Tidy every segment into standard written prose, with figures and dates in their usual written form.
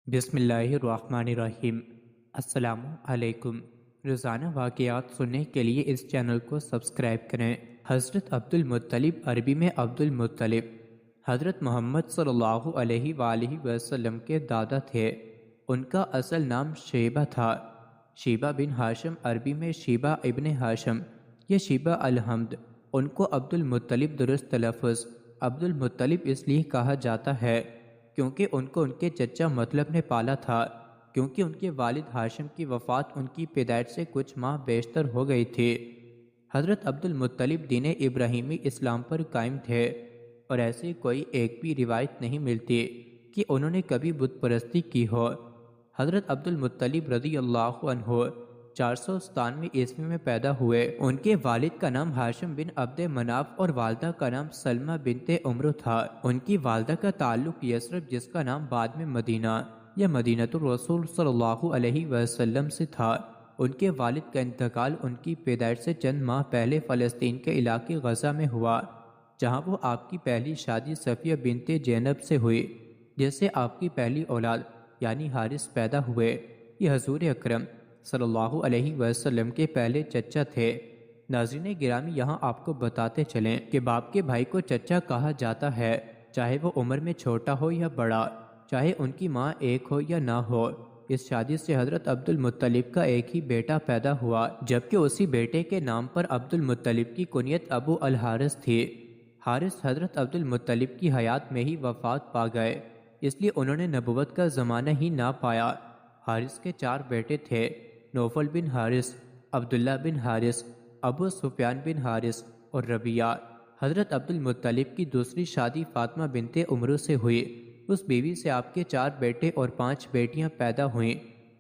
بسم اللہ الرحمن الرحیم۔ السلام علیکم۔ روزانہ واقعات سننے کے لیے اس چینل کو سبسکرائب کریں۔ حضرت عبد المطلب، عربی میں عبد المطلب، حضرت محمد صلی اللہ علیہ وآلہ وسلم کے دادا تھے۔ ان کا اصل نام شیبہ تھا، شیبہ بن ہاشم، عربی میں شیبہ ابن ہاشم یا شیبہ الحمد۔ ان کو عبد المطلب درست تلفظ عبد المطلب اس لیے کہا جاتا ہے کیونکہ ان کو ان کے چچا مطلب نے پالا تھا، کیونکہ ان کے والد ہاشم کی وفات ان کی پیدائش سے کچھ ماہ بیشتر ہو گئی تھی۔ حضرت عبد المطلب دین ابراہیمی اسلام پر قائم تھے، اور ایسی کوئی ایک بھی روایت نہیں ملتی کہ انہوں نے کبھی بت پرستی کی ہو۔ حضرت عبد المطلب رضی اللہ عنہ 497 عیسوی میں پیدا ہوئے۔ ان کے والد کا نام ہاشم بن عبد مناف اور والدہ کا نام سلمہ بنت عمرو تھا۔ ان کی والدہ کا تعلق یثرب، جس کا نام بعد میں مدینہ یا مدینۃ الرسول صلی اللہ علیہ وسلم سے تھا۔ ان کے والد کا انتقال ان کی پیدائش سے چند ماہ پہلے فلسطین کے علاقے غزہ میں ہوا، جہاں وہ آپ کی پہلی شادی صفیہ بنت زینب سے ہوئی، جس سے آپ کی پہلی اولاد یعنی حارث پیدا ہوئے۔ یہ حضور اکرم صلی اللہ علیہ وسلم کے پہلے چچا تھے۔ ناظرین گرامی، یہاں آپ کو بتاتے چلیں کہ باپ کے بھائی کو چچا کہا جاتا ہے، چاہے وہ عمر میں چھوٹا ہو یا بڑا، چاہے ان کی ماں ایک ہو یا نہ ہو۔ اس شادی سے حضرت عبد المطلب کا ایک ہی بیٹا پیدا ہوا، جبکہ اسی بیٹے کے نام پر عبد المطلب کی کنیت ابو الحارث تھی۔ حارث حضرت عبد المطلب کی حیات میں ہی وفات پا گئے، اس لیے انہوں نے نبوت کا زمانہ ہی نہ پایا۔ حارث کے 4 بیٹے تھے: نوفل بن حارث، عبداللہ بن حارث، ابو سفیان بن حارث اور ربیعہ۔ حضرت عبد المطلب کی دوسری شادی فاطمہ بنت عمرو سے ہوئی۔ اس بیوی سے آپ کے 4 بیٹے اور 5 بیٹیاں پیدا ہوئیں۔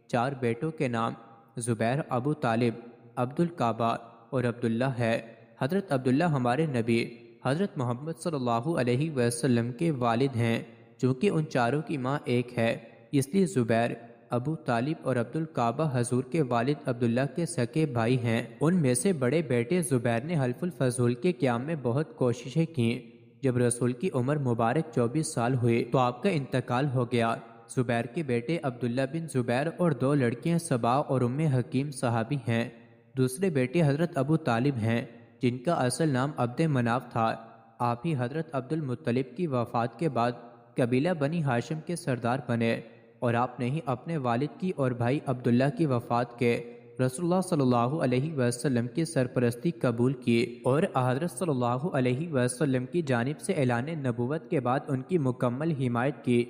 4 بیٹوں کے نام زبیر، ابو طالب، عبد القعبہ اور عبداللہ ہے۔ حضرت عبداللہ ہمارے نبی حضرت محمد صلی اللہ علیہ وسلم کے والد ہیں، چونکہ ان چاروں کی ماں ایک ہے، اس لیے زبیر، ابو طالب اور عبد القعبہ حضور کے والد عبداللہ کے سکے بھائی ہیں۔ ان میں سے بڑے بیٹے زبیر نے حلف الفضول کے قیام میں بہت کوششیں کیں۔ جب رسول کی عمر مبارک 24 سال ہوئی تو آپ کا انتقال ہو گیا۔ زبیر کے بیٹے عبداللہ بن زبیر اور 2 لڑکیاں صبا اور ام حکیم صحابی ہیں۔ دوسرے بیٹے حضرت ابو طالب ہیں، جن کا اصل نام عبد مناف تھا۔ آپ ہی حضرت عبد المطلب کی وفات کے بعد قبیلہ بنی ہاشم کے سردار بنے، اور آپ نے ہی اپنے والد کی اور بھائی عبداللہ کی وفات کے رسول اللہ صلی اللہ علیہ وسلم کی سرپرستی قبول کی، اور حضرت صلی اللہ علیہ وسلم کی جانب سے اعلان نبوت کے بعد ان کی مکمل حمایت کی۔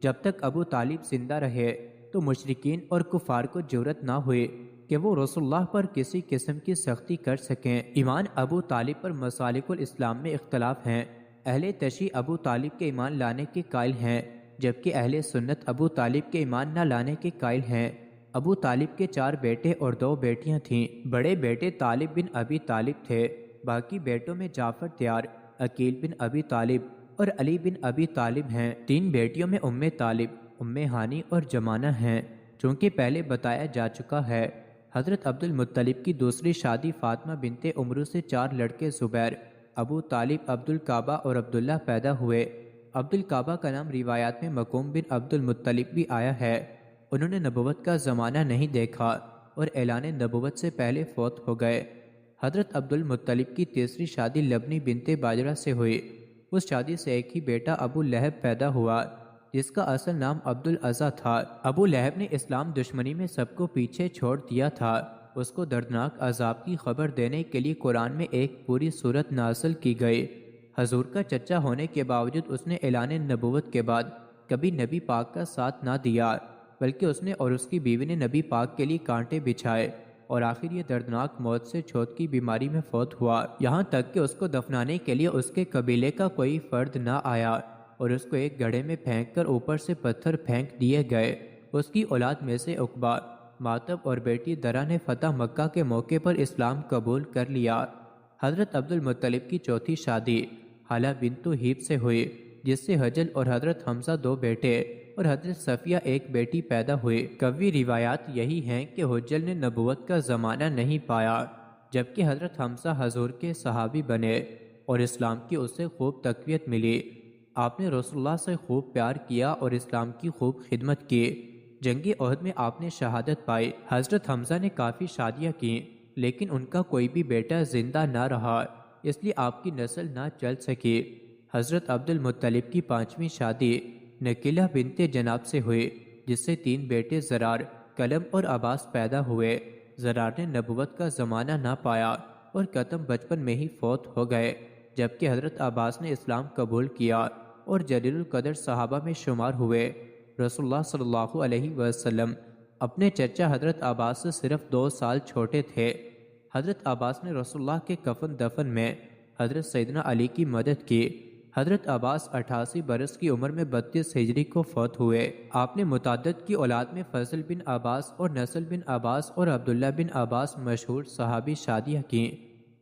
جب تک ابو طالب زندہ رہے تو مشرکین اور کفار کو جرأت نہ ہوئی کہ وہ رسول اللہ پر کسی قسم کی سختی کر سکیں۔ ایمان ابو طالب پر مسالک الاسلام میں اختلاف ہیں۔ اہل تشیع ابو طالب کے ایمان لانے کے قائل ہیں، جبکہ اہل سنت ابو طالب کے ایمان نہ لانے کے قائل ہیں۔ ابو طالب کے 4 بیٹے اور 2 بیٹیاں تھیں۔ بڑے بیٹے طالب بن ابی طالب تھے۔ باقی بیٹوں میں جعفر تیار، عقیل بن ابی طالب اور علی بن ابی طالب ہیں۔ 3 بیٹیوں میں ام طالب، ام ہانی اور جمانہ ہیں، چونکہ پہلے بتایا جا چکا ہے۔ حضرت عبد المطلب کی دوسری شادی فاطمہ بنت عمرو سے 4 لڑکے زبیر، ابو طالب، عبد القعبہ اور عبداللہ پیدا ہوئے۔ عبد القعبہ کا نام روایات میں مقوم بن عبد المطلب بھی آیا ہے۔ انہوں نے نبوت کا زمانہ نہیں دیکھا اور اعلان نبوت سے پہلے فوت ہو گئے۔ حضرت عبد المطلب کی تیسری شادی لبنی بنت باجرہ سے ہوئی۔ اس شادی سے ایک ہی بیٹا ابو لہب پیدا ہوا، جس کا اصل نام عبد العزیٰ تھا۔ ابو لہب نے اسلام دشمنی میں سب کو پیچھے چھوڑ دیا تھا۔ اس کو دردناک عذاب کی خبر دینے کے لیے قرآن میں ایک پوری سورت نازل کی گئی۔ حضور کا چچا ہونے کے باوجود اس نے اعلان نبوت کے بعد کبھی نبی پاک کا ساتھ نہ دیا، بلکہ اس نے اور اس کی بیوی نے نبی پاک کے لیے کانٹے بچھائے، اور آخر یہ دردناک موت سے چھوت کی بیماری میں فوت ہوا۔ یہاں تک کہ اس کو دفنانے کے لیے اس کے قبیلے کا کوئی فرد نہ آیا، اور اس کو ایک گڑھے میں پھینک کر اوپر سے پتھر پھینک دیے گئے۔ اس کی اولاد میں سے عقبہ، ماتب اور بیٹی درہ نے فتح مکہ کے موقع پر اسلام قبول کر لیا۔ حضرت عبد المطلب کی چوتھی شادی حالہ بنت ہیب سے ہوئی، جس سے حجل اور حضرت حمزہ 2 بیٹے اور حضرت صفیہ ایک بیٹی پیدا ہوئی۔ قوی روایات یہی ہیں کہ حجل نے نبوت کا زمانہ نہیں پایا، جبکہ حضرت حمزہ حضور کے صحابی بنے اور اسلام کی اسے خوب تقویت ملی۔ آپ نے رسول اللہ سے خوب پیار کیا اور اسلام کی خوب خدمت کی۔ جنگ احد میں آپ نے شہادت پائی۔ حضرت حمزہ نے کافی شادیاں کی لیکن ان کا کوئی بھی بیٹا زندہ نہ رہا، اس لیے آپ کی نسل نہ چل سکی۔ حضرت عبد المطلب کی 5ویں شادی نکیلہ بنت جناب سے ہوئی، جس سے 3 بیٹے زرار، کلم اور عباس پیدا ہوئے۔ زرار نے نبوت کا زمانہ نہ پایا اور قتم بچپن میں ہی فوت ہو گئے، جبکہ حضرت عباس نے اسلام قبول کیا اور جلیل القدر صحابہ میں شمار ہوئے۔ رسول اللہ صلی اللہ علیہ وسلم اپنے چچا حضرت عباس سے صرف 2 سال چھوٹے تھے۔ حضرت عباس نے رسول اللہ کے کفن دفن میں حضرت سیدنا علی کی مدد کی۔ حضرت عباس 88 برس کی عمر میں 32 ہجری کو فوت ہوئے۔ آپ نے متعدد کی اولاد میں فضل بن عباس اور نصر بن عباس اور عبداللہ بن عباس مشہور صحابی شادیاں کیں۔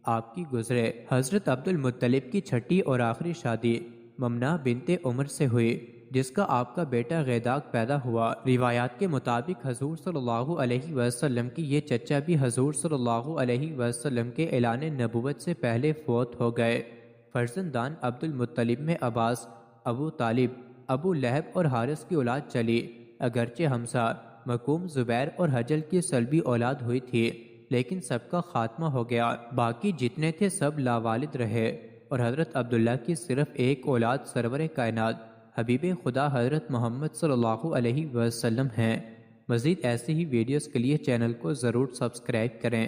آپ کی گزرے حضرت عبد المطلب کی 6ٹھی اور آخری شادی ممنہ بنت عمر سے ہوئی، جس کا آپ کا بیٹا غیداق پیدا ہوا۔ روایات کے مطابق حضور صلی اللہ علیہ وسلم کی یہ چچا بھی حضور صلی اللہ علیہ وسلم کے اعلان نبوت سے پہلے فوت ہو گئے۔ فرزندان عبد المطلب میں عباس، ابو طالب، ابو لہب اور حارث کی اولاد چلی، اگرچہ حمزہ، مکوم، زبیر اور حجل کی سلبی اولاد ہوئی تھی، لیکن سب کا خاتمہ ہو گیا۔ باقی جتنے تھے سب لاوالد رہے اور حضرت عبداللہ کی صرف ایک اولاد سرور کائنات حبیب خدا حضرت محمد صلی اللہ علیہ وسلم ہیں۔ مزید ایسی ہی ویڈیوز کے لیے چینل کو ضرور سبسکرائب کریں۔